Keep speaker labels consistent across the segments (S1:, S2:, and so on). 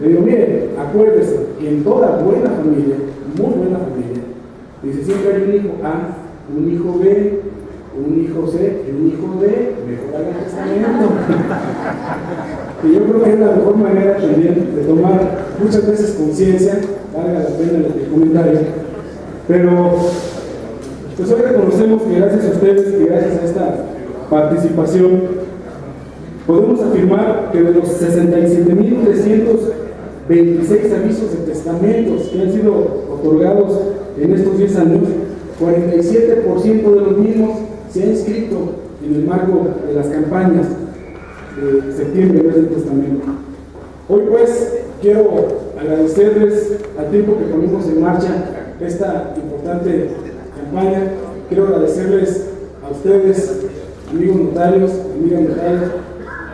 S1: Le digo, mire, acuérdese que en toda buena familia, muy buena familia, dice, siempre hay un hijo A, un hijo B, un hijo C y un hijo D, mejor haga el testamento. Y yo creo que es la mejor manera también de tomar muchas veces conciencia, valga la pena el comentario, pero pues hoy reconocemos que gracias a ustedes y gracias a esta participación podemos afirmar que de los 67.326 avisos de testamentos que han sido otorgados en estos 10 años, 47% de los mismos se ha inscrito en el marco de las campañas de septiembre, mes del testamento. Hoy pues quiero agradecerles al tiempo que ponemos en marcha esta importante campaña. Quiero agradecerles a ustedes, amigos notarios, amigas notarias,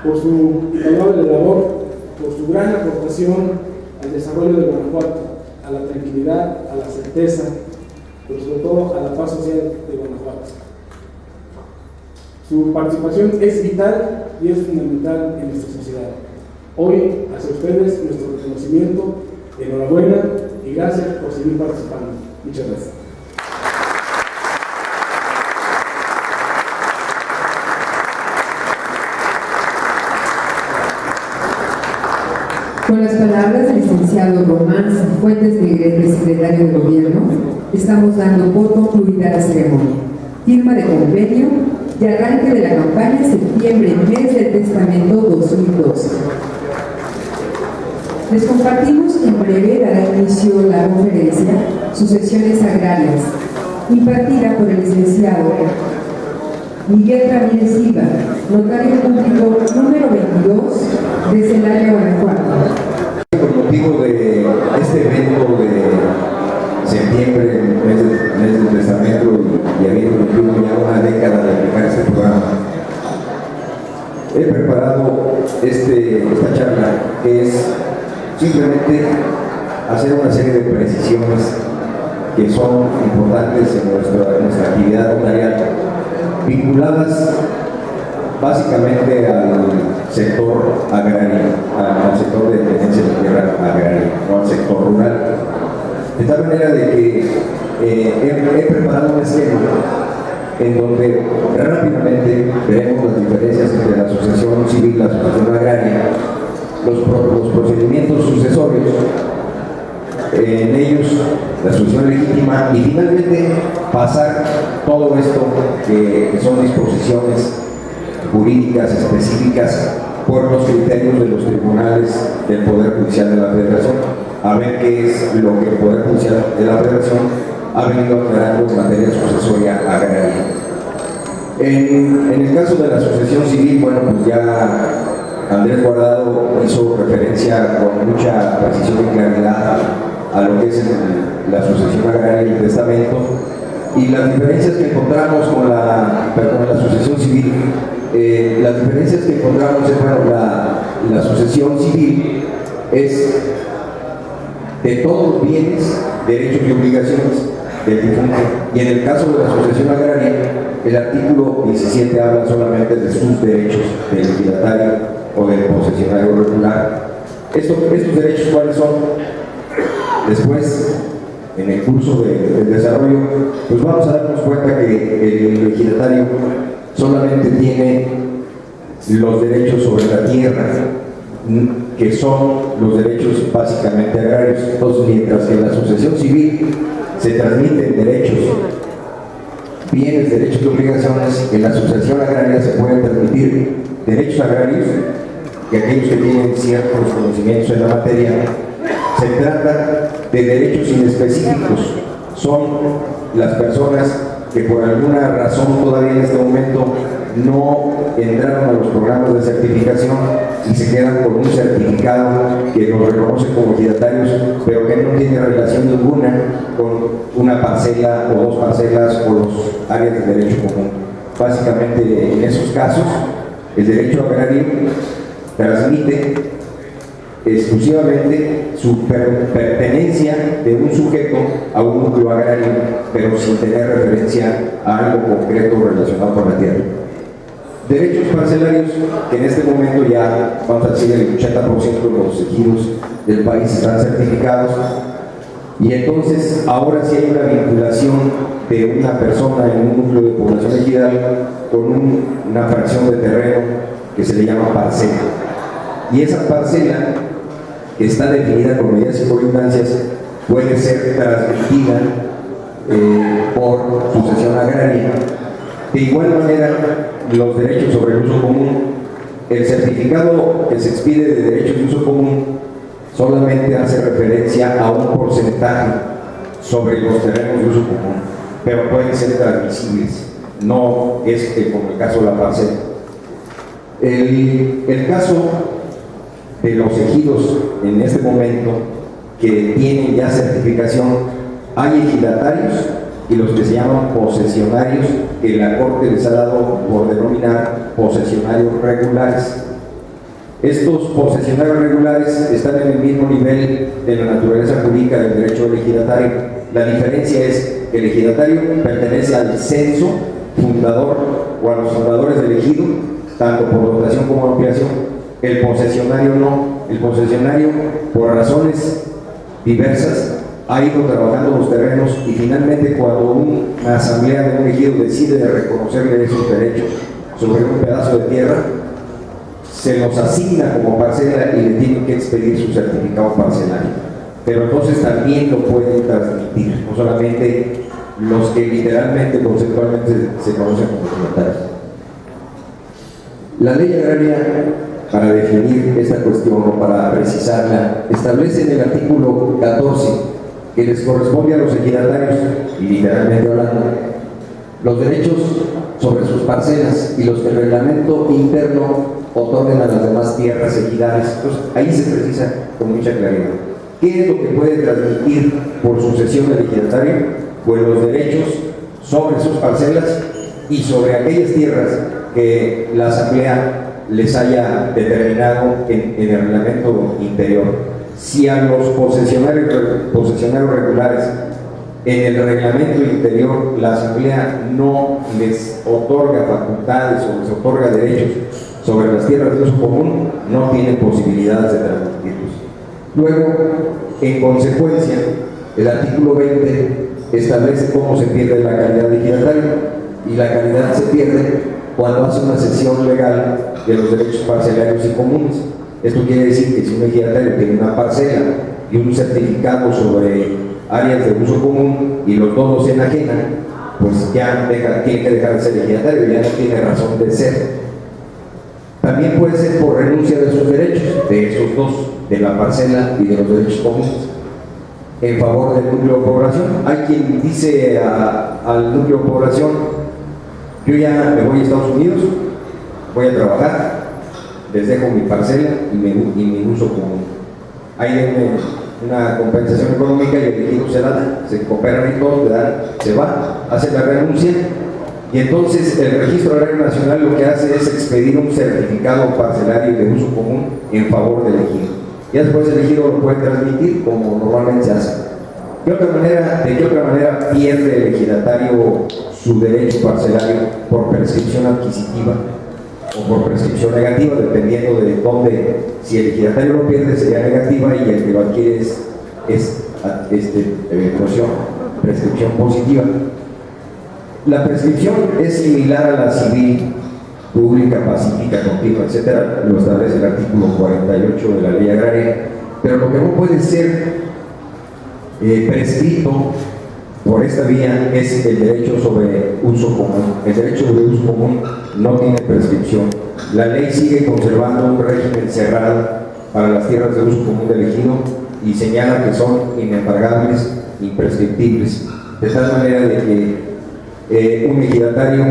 S1: por su invaluable labor, por su gran aportación al desarrollo de Guanajuato, a la tranquilidad, a la certeza, pero sobre todo a la paz social de Guanajuato. Su participación es vital y es fundamental en nuestra sociedad. Hoy, hacia ustedes, nuestro reconocimiento, enhorabuena y gracias por seguir participando. Muchas gracias.
S2: Con las palabras del licenciado Román Fuentes Negrete, secretario de Gobierno, estamos dando por concluida la ceremonia. Firma de convenio y arranque de la campaña septiembre, mes del testamento 2012. Les compartimos que en breve dará inicio la conferencia Sucesiones Agrarias, impartida por el licenciado Miguel Ramírez Silva, notario público número 22 de Celaya, Guanajuato.
S3: Por motivo de este evento de septiembre, mes del testamento, y habiendo cumplido ya una década de aplicar este programa, he preparado esta charla, que es simplemente hacer una serie de precisiones que son importantes en nuestra actividad notarial, vinculadas básicamente al sector agrario, al sector de tenencia de tierra agraria, no al sector rural. De tal manera de que he preparado un esquema en donde rápidamente veremos las diferencias entre la asociación civil y la asociación agraria, los procedimientos sucesorios, en ellos la solución legítima, y finalmente pasar todo esto que son disposiciones jurídicas específicas por los criterios de los tribunales del Poder Judicial de la Federación, a ver qué es lo que el Poder Judicial de la Federación ha venido aclarando en materia sucesoria agraria. En el caso de la asociación civil, bueno, pues ya Andrés Guardado hizo referencia con mucha precisión y claridad a lo que es la asociación agraria y el testamento, y las diferencias que encontramos con la asociación civil. Las diferencias que encontramos es, bueno, la asociación civil es de todos los bienes, derechos y obligaciones del difunto, y en el caso de la asociación agraria, el artículo 17 habla solamente de sus derechos del liquidatario o del posesionario regular. ¿Estos derechos cuáles son? Después, en el curso del desarrollo, pues vamos a darnos cuenta que el legislatario solamente tiene los derechos sobre la tierra, que son los derechos básicamente agrarios. Entonces, mientras que en la asociación civil se transmiten derechos, bienes, derechos y obligaciones, en la asociación agraria se pueden transmitir derechos agrarios, y aquellos que tienen ciertos conocimientos en la materia. Se trata de derechos inespecíficos, son las personas que por alguna razón todavía en este momento no entraron a los programas de certificación y se quedan con un certificado que los reconoce como ejidatarios, pero que no tiene relación ninguna con una parcela o dos parcelas o los áreas de derecho común. Básicamente, en esos casos, el derecho agrario transmite exclusivamente su pertenencia de un sujeto a un núcleo agrario, pero sin tener referencia a algo concreto relacionado con la tierra. Derechos parcelarios que en este momento ya, vamos a decir, el 80% de los ejidos del país están certificados, y entonces ahora sí hay una vinculación de una persona en un núcleo de población ejidal con una fracción de terreno que se le llama parcela. Y esa parcela, que está definida con medidas y colindancias, puede ser transmitida por sucesión agraria. De igual manera, los derechos sobre el uso común, el certificado que se expide de derechos de uso común solamente hace referencia a un porcentaje sobre los terrenos de uso común, pero pueden ser transmisibles, no es como el caso de la parcela. El caso de los ejidos en este momento que tienen ya certificación, hay ejidatarios y los que se llaman posesionarios, que la Corte les ha dado por denominar posesionarios regulares. Estos posesionarios regulares están en el mismo nivel de la naturaleza jurídica del derecho del ejidatario. La diferencia es que el ejidatario pertenece al censo fundador o a los fundadores del ejido, tanto por dotación como ampliación. El posesionario no. El posesionario, por razones diversas, ha ido trabajando los terrenos, y finalmente cuando una asamblea de un ejido decide reconocerle esos derechos sobre un pedazo de tierra, se los asigna como parcela y le tienen que expedir su certificado parcelario. Pero entonces también lo pueden transmitir, no solamente los que literalmente, conceptualmente se conocen como ejidatarios. La ley agraria, para definir esta cuestión o para precisarla, establece en el artículo 14 que les corresponde a los ejidatarios, y literalmente hablando, los derechos sobre sus parcelas y los que el reglamento interno otorguen a las demás tierras ejidales. Entonces, ahí se precisa con mucha claridad qué es lo que puede transmitir por sucesión del ejidatario. Pues los derechos sobre sus parcelas y sobre aquellas tierras que la asamblea les haya determinado en el reglamento interior. Si a los posesionarios regulares en el reglamento interior la asamblea no les otorga facultades o les otorga derechos sobre las tierras de uso común, no tienen posibilidades de transmitirlos. Luego, en consecuencia, el artículo 20 establece cómo se pierde la calidad de ejidatario, y la calidad se pierde cuando hace una cesión legal de los derechos parcelarios y comunes. Esto quiere decir que si un ejidatario tiene una parcela y un certificado sobre áreas de uso común y los dos se enajenan, pues ya tiene que dejar de ser ejidatario, ya no tiene razón de ser. También puede ser por renuncia de sus derechos, de esos dos, de la parcela y de los derechos comunes, en favor del núcleo de población. Hay quien dice al núcleo de población: yo ya me voy a Estados Unidos, voy a trabajar, les dejo mi parcela y mi uso común. Ahí denme una compensación económica y el ejido se da, se cooperan y todo, se va, hace la renuncia, y entonces el Registro Agrario Nacional lo que hace es expedir un certificado parcelario de uso común en favor del ejido. Y después el ejido lo puede transmitir como normalmente se hace. ¿De qué otra manera pierde el ejidatario su derecho parcelario? Por prescripción adquisitiva o por prescripción negativa, dependiendo de dónde. Si el ejidatario lo pierde, sería negativa, y el que lo adquiere es prescripción positiva. La prescripción es similar a la civil, pública, pacífica, continua, etcétera, lo establece el artículo 48 de la Ley Agraria, pero lo que no puede ser prescrito por esta vía es el derecho sobre uso común. El derecho sobre uso común no tiene prescripción. La ley sigue conservando un régimen cerrado para las tierras de uso común del ejido y señala que son inembargables, imprescriptibles, de tal manera de que un ejidatario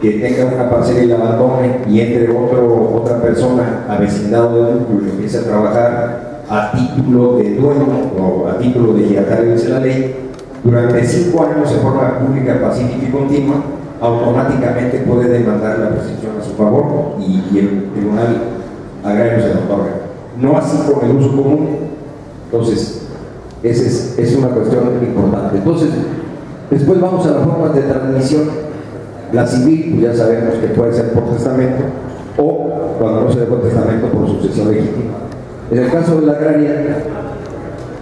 S3: que tenga una parcela y la abandone y entre otra persona avecindado del núcleo y empiece a trabajar a título de dueño o a título de ejidatario, dice la ley, durante 5 años de forma pública, pacífica y continua, automáticamente puede demandar la prescripción a su favor y el Tribunal Agrario se lo otorga. No así con el uso común. Entonces, esa es una cuestión importante. Entonces, después vamos a las formas de transmisión La civil, pues ya sabemos que puede ser por testamento o, cuando no se dé por testamento, por sucesión legítima. En el caso de la agraria,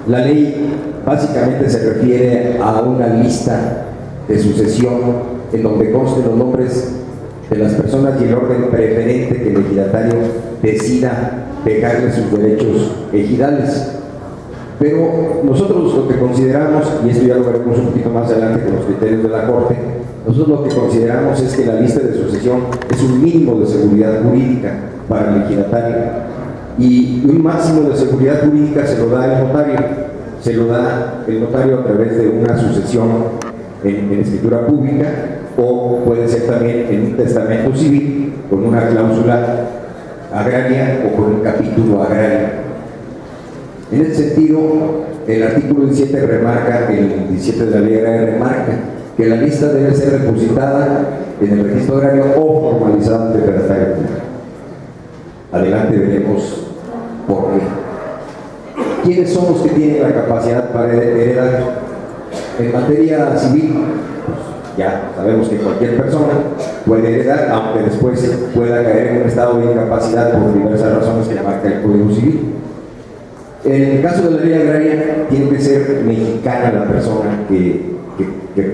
S3: la ley básicamente se refiere a una lista de sucesión en donde consten los nombres de las personas y el orden preferente que el ejidatario decida dejarle sus derechos ejidales. Pero nosotros lo que consideramos, y esto ya lo veremos un poquito más adelante con los criterios de la Corte, nosotros lo que consideramos es que la lista de sucesión es un mínimo de seguridad jurídica para el ejidatario, y un máximo de seguridad jurídica se lo da el notario. Se lo da el notario a través de una sucesión en escritura pública, o puede ser también en un testamento civil con una cláusula agraria o con un capítulo agrario. En ese sentido, el artículo 17 remarca, el 17 de la ley agraria remarca que la lista debe ser depositada en el registro agrario o formalizada ante el secretario público. Adelante veremos por qué. ¿Quiénes son los que tienen la capacidad para heredar? En materia civil, pues ya sabemos que cualquier persona puede heredar, aunque después pueda caer en un estado de incapacidad por diversas razones que marca el Código Civil. En el caso de la ley agraria, tiene que ser mexicana la persona que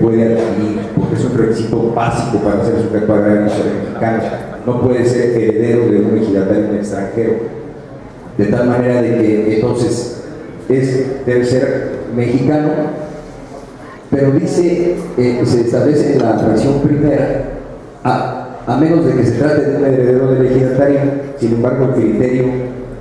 S3: puede adquirir, porque es un requisito básico para ser sujeto agrario, ser mexicano. No puede ser heredero de un ejidatario extranjero. De tal manera de que entonces debe ser mexicano, pero dice, se establece en la fracción primera, a menos de que se trate de un heredero del ejidatario. Sin embargo, el criterio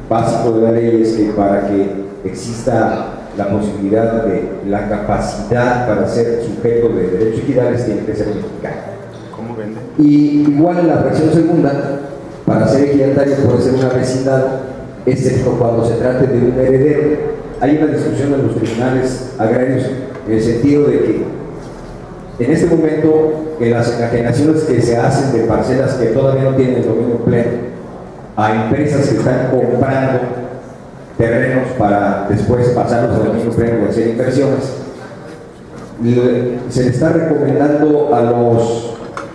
S3: básico de la ley es que para que exista la posibilidad de la capacidad para ser sujeto de derechos ejidales, tiene que ser mexicano.
S4: ¿Cómo vende?
S3: Y igual en la fracción segunda, para ser ejidatario puede ser una vecindad, excepto cuando se trate de un heredero. Hay una discusión en los tribunales agrarios en el sentido de que en este momento, en las enajenaciones que se hacen de parcelas que todavía no tienen el dominio pleno a empresas que están comprando terrenos para después pasarlos al dominio pleno y hacer inversiones, se le está recomendando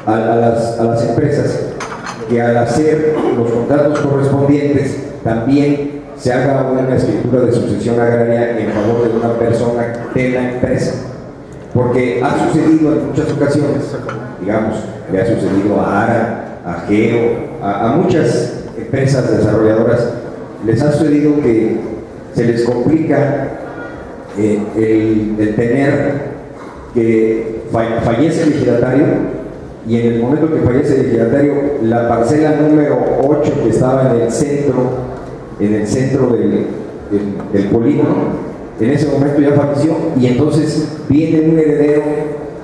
S3: a las empresas que al hacer los contratos correspondientes también se haga una escritura de sucesión agraria en favor de una persona de la empresa, porque ha sucedido en muchas ocasiones, digamos, le ha sucedido a ARA, a GEO, a muchas empresas desarrolladoras, les ha sucedido que se les complica el tener que fallece el ejidatario, y en el momento que fallece el ejidatario, la parcela número 8 que estaba en el centro del polígono, en ese momento ya falleció, y entonces viene un heredero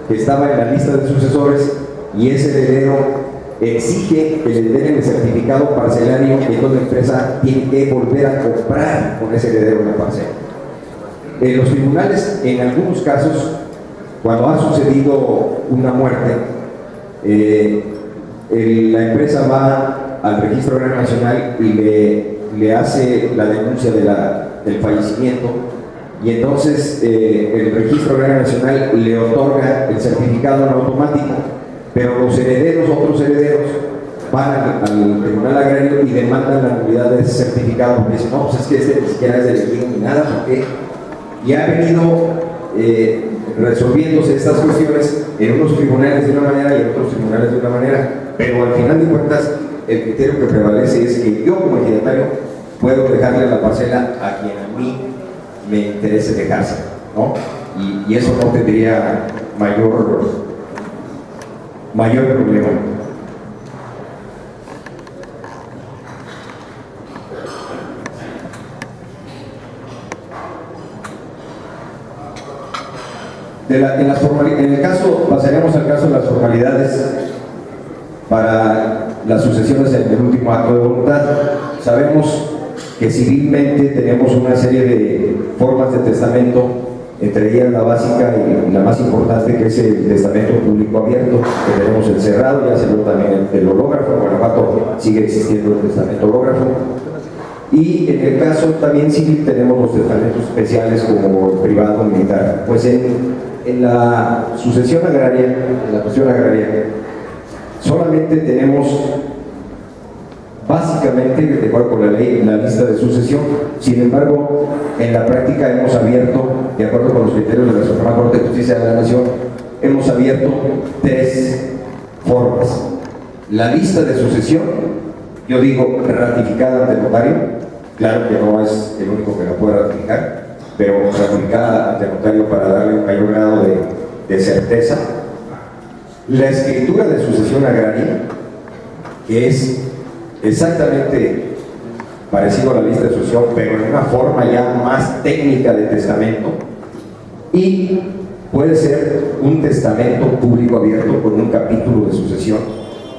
S3: que estaba en la lista de sucesores, y ese heredero exige que le den el certificado parcelario, y entonces la empresa tiene que volver a comprar con ese heredero la parcela. En los tribunales, en algunos casos, cuando ha sucedido una muerte, la empresa va al Registro Agrario Nacional y le hace la denuncia del fallecimiento, y entonces el Registro Agrario Nacional le otorga el certificado en automático, pero los herederos, otros herederos, van al Tribunal Agrario y demandan la nulidad de ese certificado, porque dicen, no, pues es que ni siquiera es elegido ni nada, porque ya ha venido resolviéndose estas cuestiones en unos tribunales de una manera y en otros tribunales de una manera, pero al final de cuentas el criterio que prevalece es que yo como ejidatario puedo dejarle la parcela a quien a mí me interese dejarse, ¿no? Y eso no tendría mayor problema. En el caso, pasaremos al caso de las formalidades para las sucesiones en el último acto de voluntad. Sabemos que civilmente tenemos una serie de formas de testamento, entre ellas la básica y la más importante, que es el testamento público abierto, que tenemos el cerrado, ya se vio también el hológrafo. En Guanajuato sigue existiendo el testamento hológrafo. Y en el caso también civil tenemos los testamentos especiales como el privado militar. Pues en la sucesión agraria, en la cuestión agraria, solamente tenemos básicamente, de acuerdo con la ley, la lista de sucesión. Sin embargo, en la práctica hemos abierto, de acuerdo con los criterios de la Suprema Corte de Justicia de la Nación, hemos abierto 3 formas. La lista de sucesión, yo digo ratificada ante el notario, claro que no es el único que la puede ratificar, pero ratificada ante el notario para darle un mayor grado de certeza. La escritura de sucesión agraria, que es exactamente parecido a la lista de sucesión, pero en una forma ya más técnica de testamento, y puede ser un testamento público abierto con un capítulo de sucesión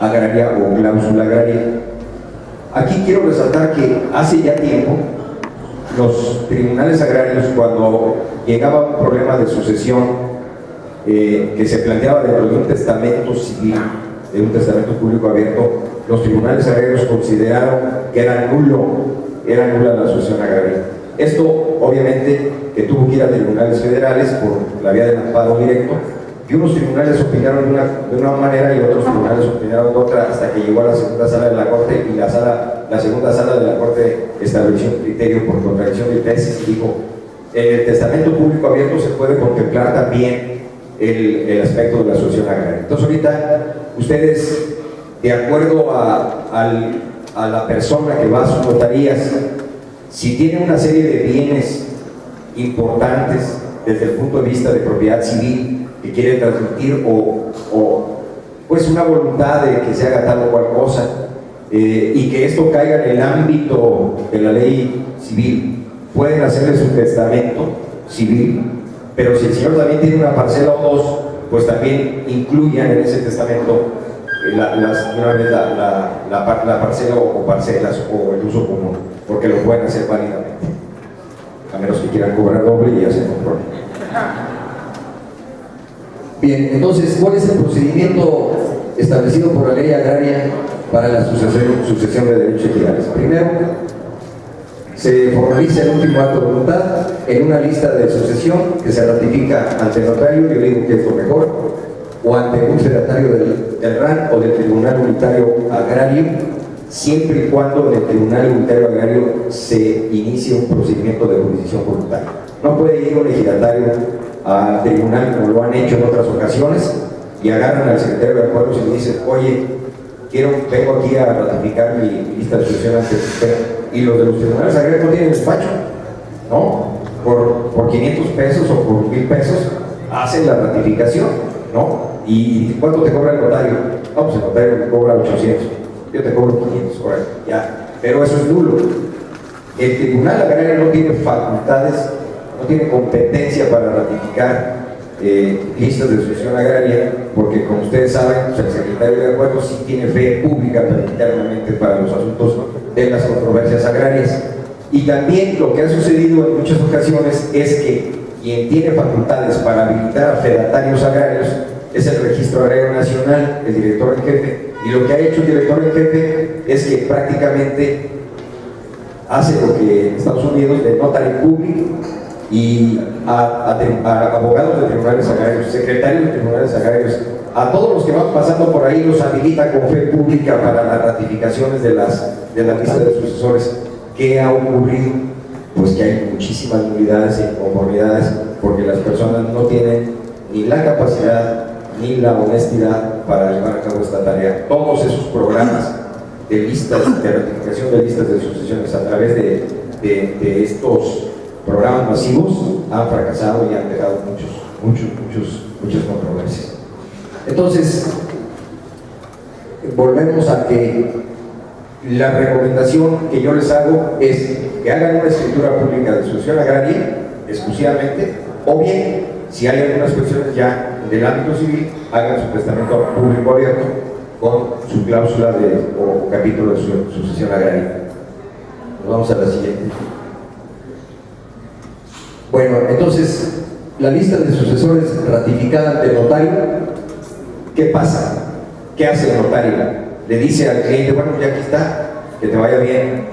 S3: agraria o cláusula agraria. Aquí quiero resaltar que hace ya tiempo los tribunales agrarios, cuando llegaba un problema de sucesión que se planteaba dentro de un testamento civil, de un testamento público abierto, los tribunales agrarios consideraron que era nula la sucesión agraria. Esto, obviamente, que tuvo que ir a tribunales federales por la vía del amparo directo, y unos tribunales opinaron de una manera y otros tribunales opinaron de otra, hasta que llegó a la segunda sala de la Corte, y la segunda sala de la Corte estableció un criterio por contradicción de tesis y dijo: en el testamento público abierto se puede contemplar también el aspecto de la sucesión agraria. Entonces, ahorita ustedes, de acuerdo a la persona que va a sus notarías, si tiene una serie de bienes importantes desde el punto de vista de propiedad civil que quiere transmitir, o pues una voluntad de que se haga tal o cual cosa, y que esto caiga en el ámbito de la ley civil, pueden hacerle su testamento civil. Pero si el señor también tiene una parcela o 2, pues también incluyan en ese testamento la parcela o parcelas o el uso común, porque lo pueden hacer válidamente, a menos que quieran cobrar doble y hacer control. Bien, entonces, ¿cuál es el procedimiento establecido por la ley agraria para la sucesión de derechos ejidales? Primero, se formaliza el último acto de voluntad en una lista de sucesión que se ratifica ante el notario, yo digo que es lo mejor, o ante un fedatario del RAN o del Tribunal Unitario Agrario, siempre y cuando en el Tribunal Unitario Agrario se inicie un procedimiento de jurisdicción voluntaria. No puede ir un ejidatario al tribunal, como lo han hecho en otras ocasiones, y agarran al secretario de acuerdos y le dicen: oye, vengo aquí a ratificar mi lista de sucesión ante usted. Y los de los tribunales agrarios no tienen despacho, ¿no? Por 500 pesos o por 1000 pesos hacen la ratificación, ¿no? ¿Y cuánto te cobra el notario? No, pues el notario me cobra 800, yo te cobro 500, órale, ya. Pero eso es nulo. El tribunal agrario no tiene facultades, no tiene competencia para ratificar listas de sucesión agraria, porque como ustedes saben, pues el secretario de acuerdos sí tiene fe pública internamente para los asuntos de las controversias agrarias. Y también lo que ha sucedido en muchas ocasiones es que quien tiene facultades para habilitar a fedatarios agrarios es el Registro Agrario Nacional, el director en jefe, y lo que ha hecho el director en jefe es que prácticamente hace lo que en Estados Unidos de notary public, y a abogados de tribunales agrarios, secretarios de tribunales agrarios, a todos los que van pasando por ahí los habilita con fe pública para las ratificaciones de la lista de sucesores. ¿Qué ha ocurrido? Pues que hay muchísimas nulidades e inconformidades, porque las personas no tienen ni la capacidad ni la honestidad para llevar a cabo esta tarea. Todos esos programas de listas, de ratificación de listas de sucesiones a través de estos programas masivos han fracasado y han dejado muchas controversias. Entonces, volvemos a que la recomendación que yo les hago es que hagan una escritura pública de sucesión agraria exclusivamente, o bien, si hay algunas cuestiones ya del ámbito civil, hagan su testamento público abierto con su cláusula o capítulo de sucesión agraria. Nos vamos a la siguiente. Bueno, entonces, la lista de sucesores ratificada ante el notario, ¿qué pasa? ¿Qué hace el notario? Le dice al cliente: bueno, ya aquí está, que te vaya bien.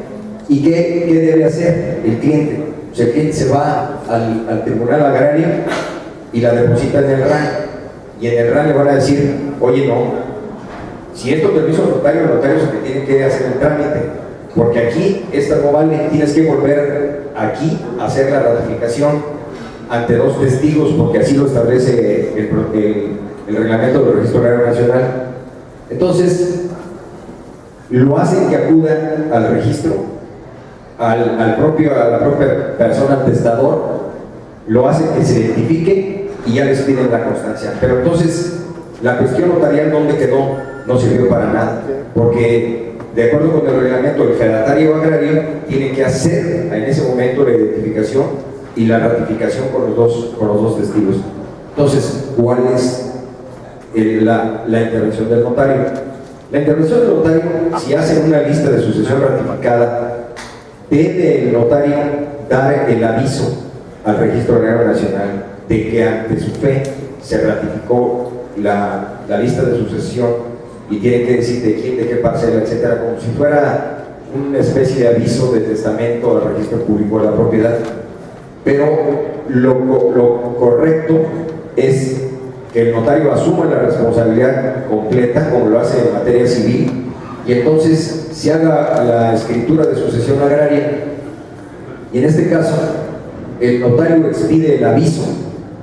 S3: ¿Y qué debe hacer el cliente? Pues el cliente se va al tribunal agrario y la deposita en el RAN. Y en el RAN le van a decir: oye, no, Si esto te lo hizo el notario es el que tiene que hacer el trámite, porque aquí esta no vale, tienes que volver aquí a hacer la ratificación ante 2 testigos, porque así lo establece el reglamento del Registro Agrario Nacional. Entonces, lo hacen que acudan al registro, a la propia persona, al testador, lo hacen que se identifique y ya les piden la constancia. Pero entonces, la cuestión notarial, ¿dónde quedó? No sirvió para nada, porque de acuerdo con el reglamento, el fedatario agrario tiene que hacer en ese momento la identificación y la ratificación con los dos testigos. Entonces, ¿cuál es la intervención del notario? La intervención del notario, si hace una lista de sucesión ratificada, debe el notario dar el aviso al Registro Agrario Nacional de que ante su fe se ratificó la lista de sucesión, y tiene que decir de quién, de qué parcela, etcétera, como si fuera una especie de aviso de testamento al registro público de la propiedad. Pero lo correcto es que el notario asuma la responsabilidad completa, como lo hace en materia civil, y entonces se haga la escritura de sucesión agraria, y en este caso el notario expide el aviso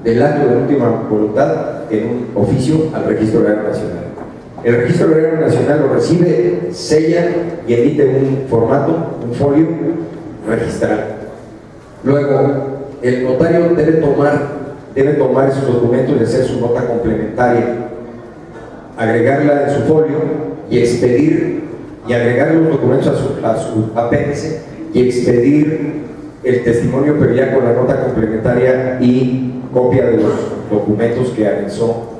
S3: del acto de última voluntad en un oficio al Registro Agrario Nacional. El Registro Agrario Nacional lo recibe, sella y emite un formato, un folio registral. Luego, el notario debe tomar esos documentos y hacer su nota complementaria, agregarla en su folio y expedir, y agregar los documentos a su apéndice y expedir el testimonio, pero ya con la nota complementaria y copia de los documentos que anexó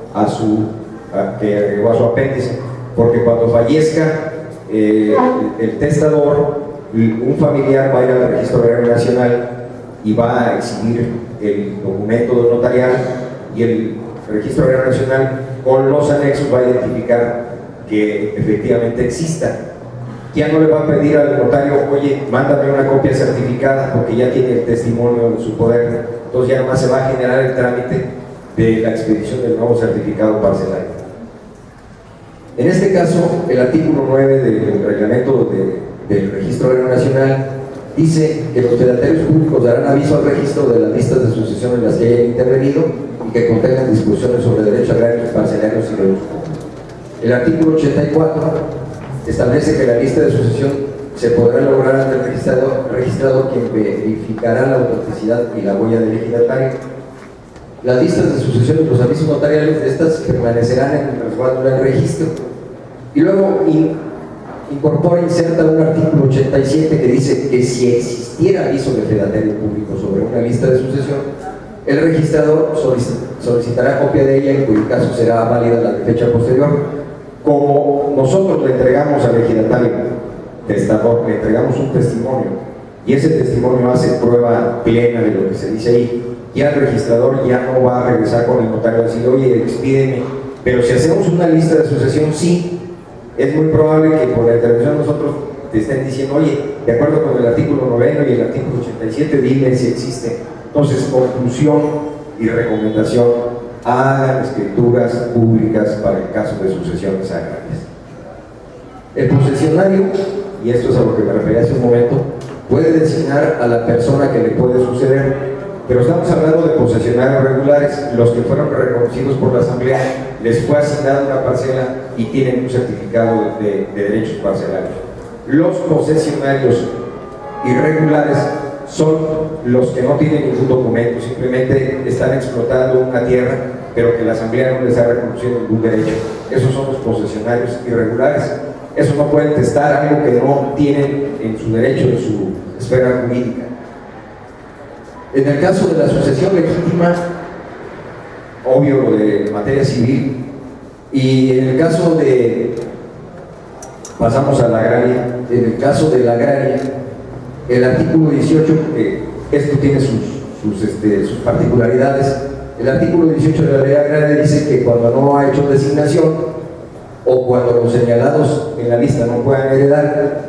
S3: que agregó a su apéndice, porque cuando fallezca el testador, un familiar va a ir al Registro Agrario Nacional y va a exhibir el documento notarial, y el Registro Agrario Nacional con los anexos va a identificar que efectivamente exista. Ya no le va a pedir al notario, oye, mándame una copia certificada, porque ya tiene el testimonio en su poder. Entonces ya nomás se va a generar el trámite de la expedición del nuevo certificado parcelario. En este caso, el artículo 9 del reglamento del Registro Agrario Nacional dice que los fedatarios públicos darán aviso al registro de las listas de sucesión en las que hayan intervenido y que contengan disposiciones sobre derechos agrarios, parcelarios y de uso. El artículo 84 establece que la lista de sucesión se podrá lograr ante el registrador, quien verificará la autenticidad y la huella del ejidatario. Las listas de sucesión y los avisos notariales de estas permanecerán en el resguardo del registro. Y luego inserta un artículo 87 que dice que si existiera aviso de fedatario público sobre una lista de sucesión, el registrador solicitará copia de ella, en cuyo caso será válida la de fecha posterior. Como nosotros le entregamos al ejidatario testador, le entregamos un testimonio, y ese testimonio hace prueba plena de lo que se dice ahí, ya el registrador ya no va a regresar con el notario a decir, oye, expídeme. Pero si hacemos una lista de sucesión, sí, es muy probable que por la intervención nosotros te estén diciendo, oye, de acuerdo con el artículo 9 y el artículo 87, dime si existe. Entonces, conclusión y recomendación: hagan escrituras públicas para el caso de sucesiones agrarias. El posesionario, y esto es a lo que me refería hace un momento, puede designar a la persona que le puede suceder, pero estamos hablando de posesionarios regulares, los que fueron reconocidos por la Asamblea, les fue asignada una parcela y tienen un certificado de derechos parcelarios. Los posesionarios irregulares son los que no tienen ningún documento, simplemente están explotando una tierra, pero que la Asamblea no les ha reconocido ningún derecho. Esos son los posesionarios irregulares. Esos no pueden testar algo que no tienen en su derecho, en su esfera jurídica. En el caso de la sucesión legítima, obvio lo de materia civil, y en el caso de, pasamos a la agraria, en el caso de la agraria, el artículo 18, esto tiene sus particularidades. El artículo 18 de la ley agraria dice que cuando no ha hecho designación, o cuando los señalados en la lista no puedan heredar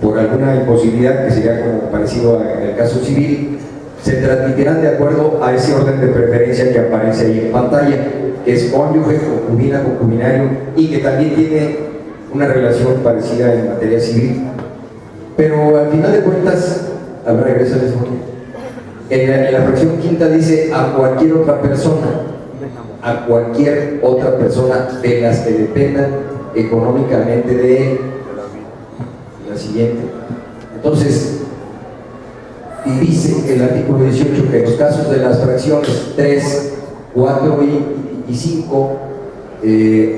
S3: por alguna imposibilidad, que sería como parecido en el caso civil, se transmitirán de acuerdo a ese orden de preferencia que aparece ahí en pantalla, que es cónyuge, concubina, concubinario, y que también tiene una relación parecida en materia civil. Pero al final de cuentas, a ver, regresa el informe. En la fracción quinta dice a cualquier otra persona, a cualquier otra persona de las que dependan económicamente de él. La siguiente. Entonces, y dice el artículo 18 que en los casos de las fracciones 3, 4 y 5,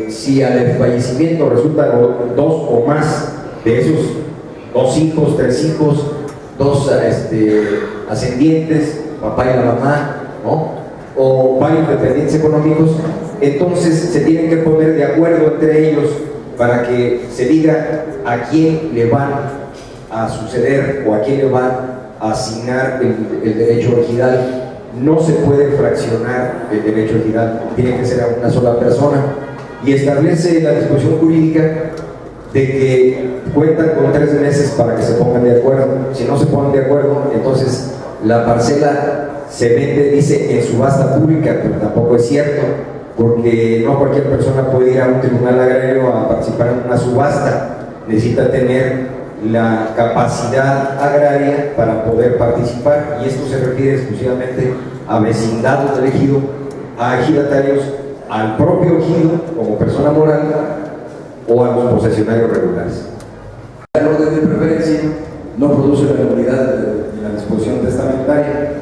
S3: si al fallecimiento resultan 2 o más de esos 2 hijos, 3 hijos, 2 ascendientes, papá y la mamá, ¿no?, o varios dependientes económicos, entonces se tienen que poner de acuerdo entre ellos para que se diga a quién le van a suceder o a quién le van a asignar el derecho ejidal. No se puede fraccionar el derecho ejidal, tiene que ser a una sola persona, y establece la disposición jurídica de que cuentan con 3 meses para que se pongan de acuerdo. Si no se ponen de acuerdo, entonces la parcela se vende, dice, en subasta pública, pero tampoco es cierto, porque no cualquier persona puede ir a un tribunal agrario a participar en una subasta. Necesita tener la capacidad agraria para poder participar, y esto se refiere exclusivamente a vecindados del ejido, a ejidatarios, al propio ejido como persona moral o a los posesionarios regulares. El orden de preferencia no produce la nulidad de la disposición testamentaria.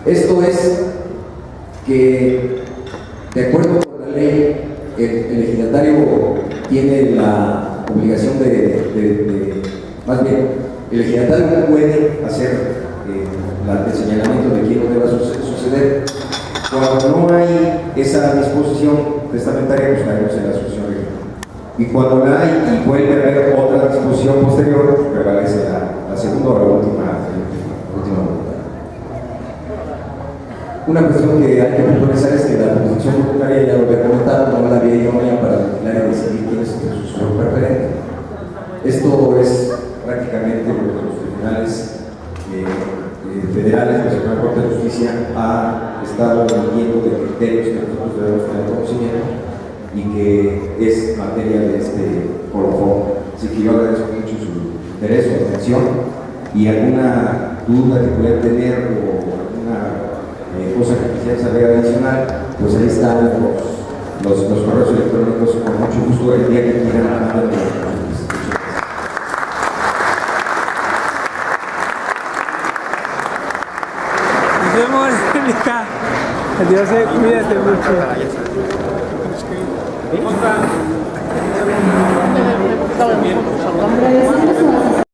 S3: Esto es que, de acuerdo con la ley, el ejidatario tiene la obligación más bien, el ejidatario puede hacer el señalamiento de quién no deba suceder. Cuando no hay esa disposición testamentaria, pues caemos en la sucesión legal. Y cuando la hay y vuelve a haber otra disposición posterior, prevalece la segunda o la última voluntad. Una cuestión que hay que puntualizar es que la jurisdicción voluntaria, ya lo había comentado, no la vía idónea para vigilar y decidir quién es el sucesor preferente. Esto es prácticamente lo que los tribunales federales, la Suprema Corte de Justicia, ha estado viendo de criterios que nosotros debemos tener conocimiento y que es materia de este colofón. Así que yo agradezco mucho su interés, su atención, y alguna duda que puedan tener o alguna cosa que quisieran saber adicional, pues ahí están los correos electrónicos. Con mucho gusto, el día que quieran mandar.
S4: Nos vemos, Erika. Adiós, cuídate mucho.